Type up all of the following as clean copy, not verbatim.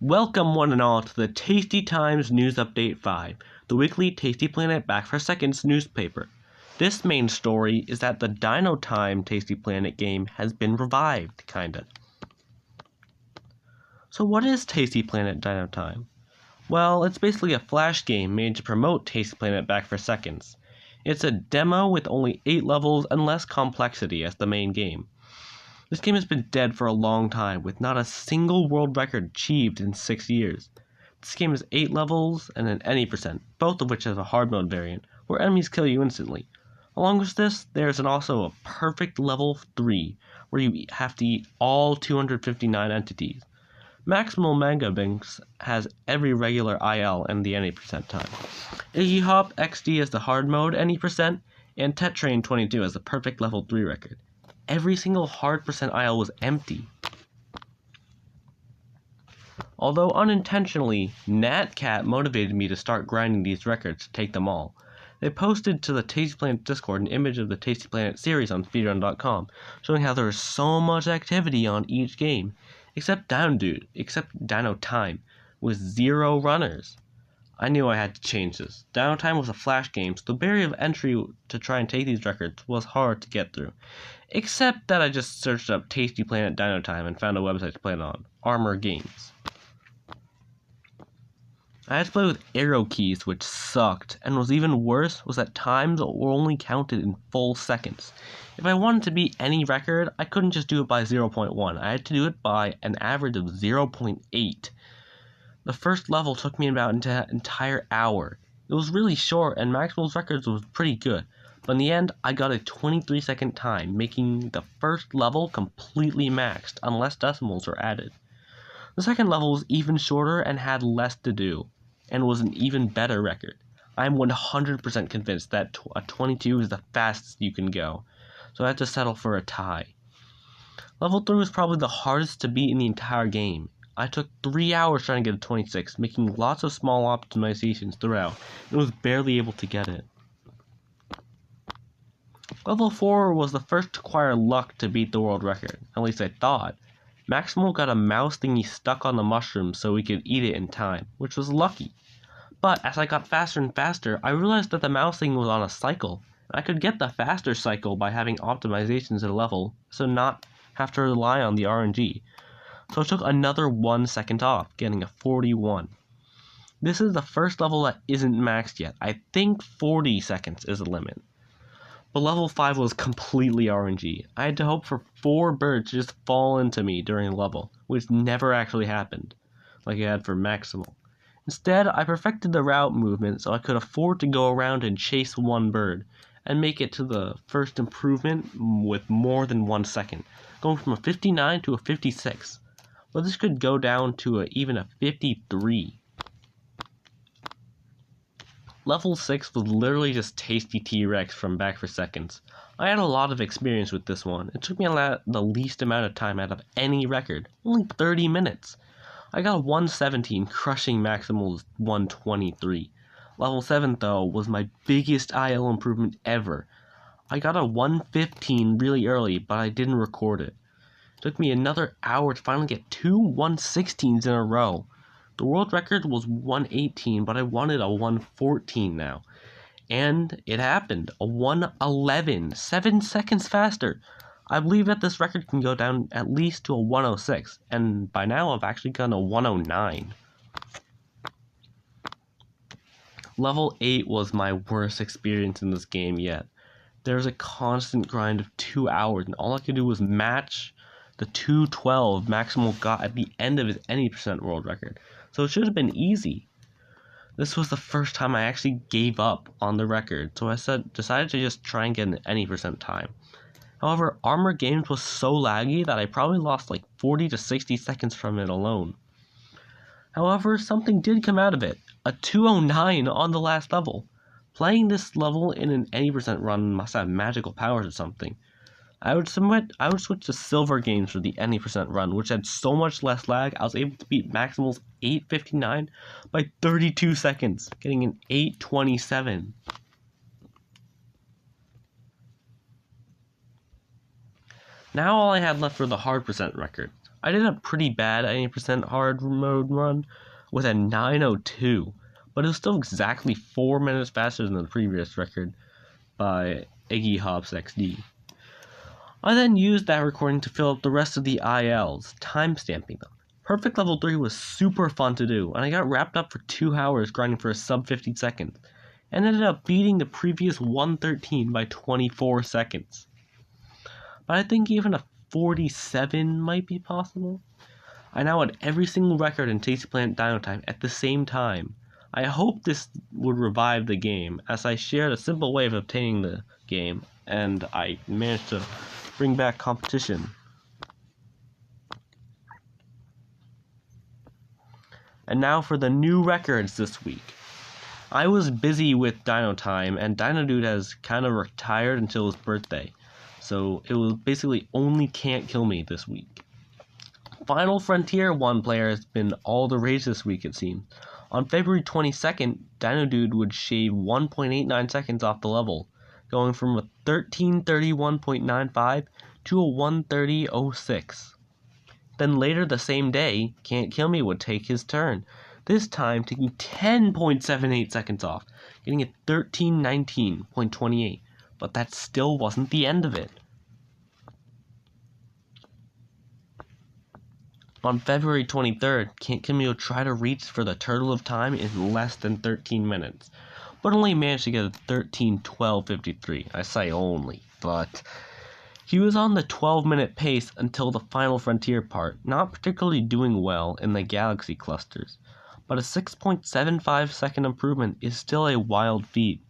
Welcome one and all to the Tasty Times News Update 5, the weekly Tasty Planet Back for Seconds newspaper. This main story is that the Dino Time Tasty Planet game has been revived, kinda. So what is Tasty Planet Dino Time? Well, it's basically a flash game made to promote Tasty Planet Back for Seconds. It's a demo with only 8 levels and less complexity as the main game. This game has been dead for a long time, with not a single world record achieved in 6 years. This game has 8 levels and an any percent, both of which has a hard mode variant, where enemies kill you instantly. Along with this, there's also a perfect level 3, where you have to eat all 259 entities. Maximal Manga Binks has every regular IL and the any percent time. Iggy Hop XD is the hard mode any percent, and Tetrain 22 has the perfect level 3 record. Every single hard percent IL was empty. Although unintentionally, NatCat motivated me to start grinding these records to take them all. They posted to the Tasty Planet Discord an image of the Tasty Planet series on speedrun.com, showing how there was so much activity on each game, except Dino Time, with 0 runners. I knew I had to change this. Dino Time was a flash game, so the barrier of entry to try and take these records was hard to get through. Except that I just searched up Tasty Planet Dino Time and found a website to play it on, Armor Games. I had to play with arrow keys, which sucked, and was even worse was that times were only counted in full seconds. If I wanted to beat any record, I couldn't just do it by 0.1, I had to do it by an average of 0.8. The first level took me about an entire hour. It was really short, and Maximal's records was pretty good, but in the end, I got a 23-second time, making the first level completely maxed, unless decimals were added. The second level was even shorter and had less to do, and was an even better record. I am 100% convinced that a 22 is the fastest you can go, so I had to settle for a tie. Level 3 was probably the hardest to beat in the entire game. I took 3 hours trying to get a 26, making lots of small optimizations throughout, and was barely able to get it. Level 4 was the first to acquire luck to beat the world record, at least I thought. Maximal got a mouse thingy stuck on the mushroom so we could eat it in time, which was lucky. But as I got faster and faster, I realized that the mouse thing was on a cycle, and I could get the faster cycle by having optimizations at a level, so not have to rely on the RNG. So I took another 1 second off, getting a 41. This is the first level that isn't maxed yet. I think 40 seconds is the limit. But level 5 was completely RNG. I had to hope for 4 birds to just fall into me during the level, which never actually happened, like I had for Maximal. Instead, I perfected the route movement so I could afford to go around and chase 1 bird, and make it to the first improvement with more than 1 second, going from a 59 to a 56. But this could go down to even a 53. Level 6 was literally just Tasty T-Rex from Back for Seconds. I had a lot of experience with this one. It took me the least amount of time out of any record, only 30 minutes. I got a 117, crushing Maximal's 123. Level 7, though, was my biggest IL improvement ever. I got a 115 really early, but I didn't record it. It took me another hour to finally get 2 116s in a row. The world record was 118, but I wanted a 114 now. And it happened. A 111, 7 seconds faster. I believe that this record can go down at least to a 106, and by now I've actually gotten a 109. Level 8 was my worst experience in this game yet. There was a constant grind of 2 hours, and all I could do was match the 212 Maximal got at the end of his any percent world record, so it should have been easy. This was the first time I actually gave up on the record, so I decided to just try and get an any percent time. However, Armor Games was so laggy that I probably lost like 40 to 60 seconds from it alone. However, something did come out of it, a 209 on the last level. Playing this level in an any percent run must have magical powers or something. I would switch to Silver Games for the any percent run, which had so much less lag. I was able to beat Maximal's 859 by 32 seconds, getting an 827. Now all I had left were the hard percent records. I did a pretty bad 80% hard mode run with a 9:02, but it was still exactly 4 minutes faster than the previous record by Iggy Hobbs XD. I then used that recording to fill up the rest of the ILs, timestamping them. Perfect Level 3 was super fun to do, and I got wrapped up for 2 hours grinding for a sub 50 seconds, and ended up beating the previous 113 by 24 seconds. But I think even a 47 might be possible. I now had every single record in Tasty Planet Dino Time at the same time. I hope this would revive the game, as I shared a simple way of obtaining the game, and I managed to bring back competition. And now for the new records this week. I was busy with Dino Time, and Dino Dude has kind of retired until his birthday. So it was basically only Can't Kill Me this week. Final Frontier 1 player has been all the rage this week, it seems. On February 22nd, Dino Dude would shave 1.89 seconds off the level, going from a 1331.95 to a 130.06. Then later the same day, Can't Kill Me would take his turn, this time taking 10.78 seconds off, getting a 1319.28, but that still wasn't the end of it. On February 23rd, Can't Kill Me would try to reach for the Turtle of Time in less than 13 minutes, but only managed to get a 13:12.53. I say only, but he was on the 12-minute pace until the Final Frontier part, not particularly doing well in the galaxy clusters, but a 6.75 second improvement is still a wild feat.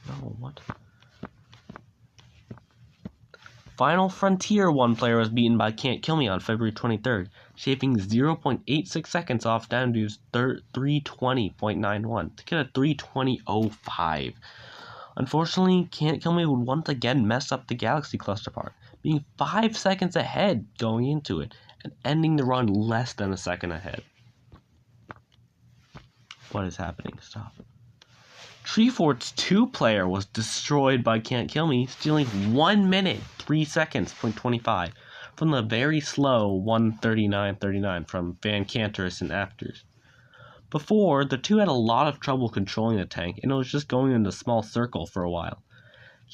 No, what? Final Frontier 1 player was beaten by Can't Kill Me on February 23rd, shaving 0.86 seconds off Dino Dude's 320.91 to get a 320.05. Unfortunately, Can't Kill Me would once again mess up the galaxy cluster part, being 5 seconds ahead going into it, and ending the run less than a second ahead. What is happening? Stop. Treefort's 2 player was destroyed by Can't Kill Me, stealing 1 minute, 3 seconds, .25 from the very slow 1:39.39 from Van Canterus and Afters. Before, the two had a lot of trouble controlling the tank, and it was just going in a small circle for a while.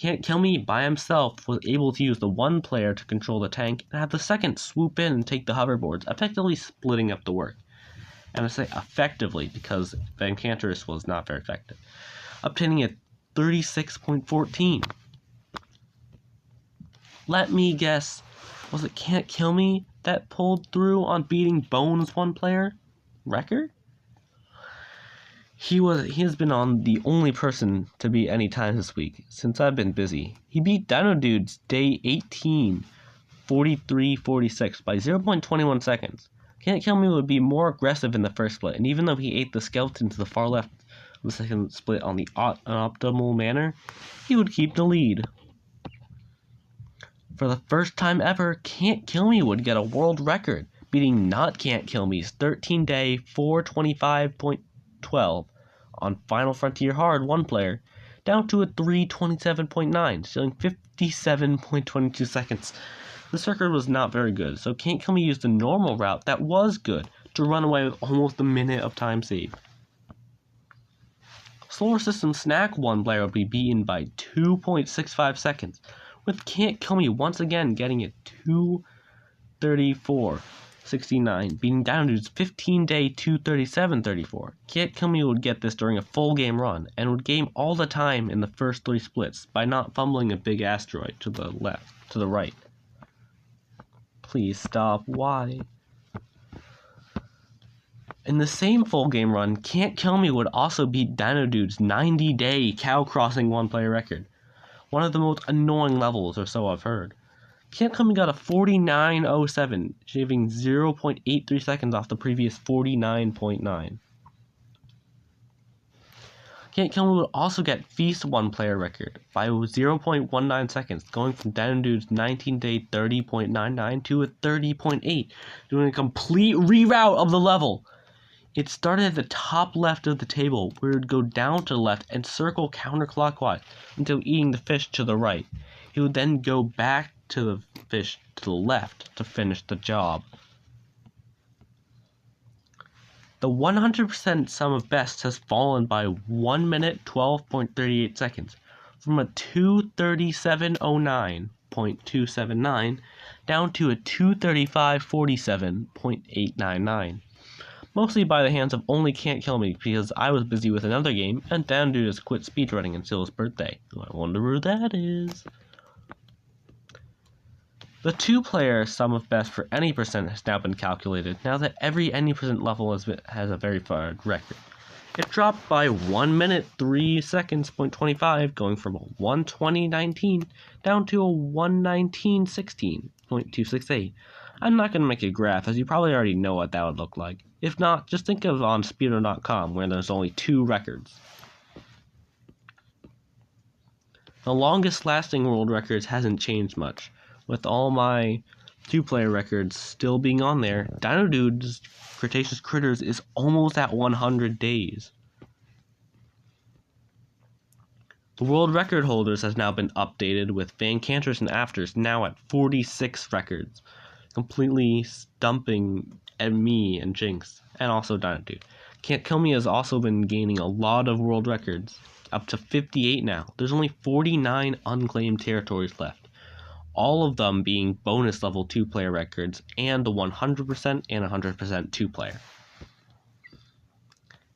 Can't Kill Me by himself was able to use the 1 player to control the tank and have the second swoop in and take the hoverboards, effectively splitting up the work. And I say effectively because Van Canterus was not very effective, obtaining a 36.14. Let me guess, was it Can't Kill Me that pulled through on beating Bones 1 player record? He has been on the only person to beat any time this week, since I've been busy. He beat Dino Dude's day 18, 43.46 by 0.21 seconds. Can't Kill Me would be more aggressive in the first split, and even though he ate the skeleton to the far left of the second split on the optimal manner, he would keep the lead. For the first time ever, Can't Kill Me would get a world record, beating Not Can't Kill Me's 13-day 425.12 on Final Frontier Hard 1 player, down to a 327.9, stealing 57.22 seconds. This record was not very good, so Can't Kill Me used the normal route that was good to run away with almost a minute of time saved. Solar System Snack 1 player would be beaten by 2.65 seconds, with Can't Kill Me once again getting a 2:34.69, beating Dino Dude's 15-day 2:37.34. Can't Kill Me would get this during a full game run, and would gain all the time in the first 3 splits by not fumbling a big asteroid to the right. Please stop, why? In the same full game run, Can't Kill Me would also beat Dino Dude's 90-day Cow Crossing 1 player record. One of the most annoying levels, or so I've heard. Can't Kill Me got a 49.07, shaving 0.83 seconds off the previous 49.9. Can't Kill Me would also get Feast 1 player record by 0.19 seconds, going from Dino Dude's 19-day 30.99 to a 30.8, doing a complete reroute of the level. It started at the top left of the table, where it would go down to the left and circle counterclockwise until eating the fish to the right. It would then go back to the fish to the left to finish the job. The 100% sum of bests has fallen by 1 minute 12.38 seconds, from a 237.09.279 down to a 235.47.899. Mostly by the hands of Only Can't Kill Me because I was busy with another game and Down just quit speedrunning until his birthday. I wonder who that is. The 2-player sum of best for any percent has now been calculated now that every any percent level has a verified record. It dropped by 1 minute 3 seconds, .25, going from a 1:20.19 down to a 1:19.16.268. I'm not going to make a graph, as you probably already know what that would look like. If not, just think of on speedrun.com, where there's only 2 records. The longest lasting world records hasn't changed much, with all my 2-player records still being on there. Dino Dude's Cretaceous Critters is almost at 100 days. The world record holders has now been updated, with Van Canters and Afters now at 46 records, completely stumping me and Jinx, and also Dino Dude. Can't Kill Me has also been gaining a lot of world records, up to 58 now. There's only 49 unclaimed territories left, all of them being bonus level 2-player records and the 100% and 100% 2-player.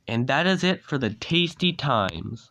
And that is it for the tasty times.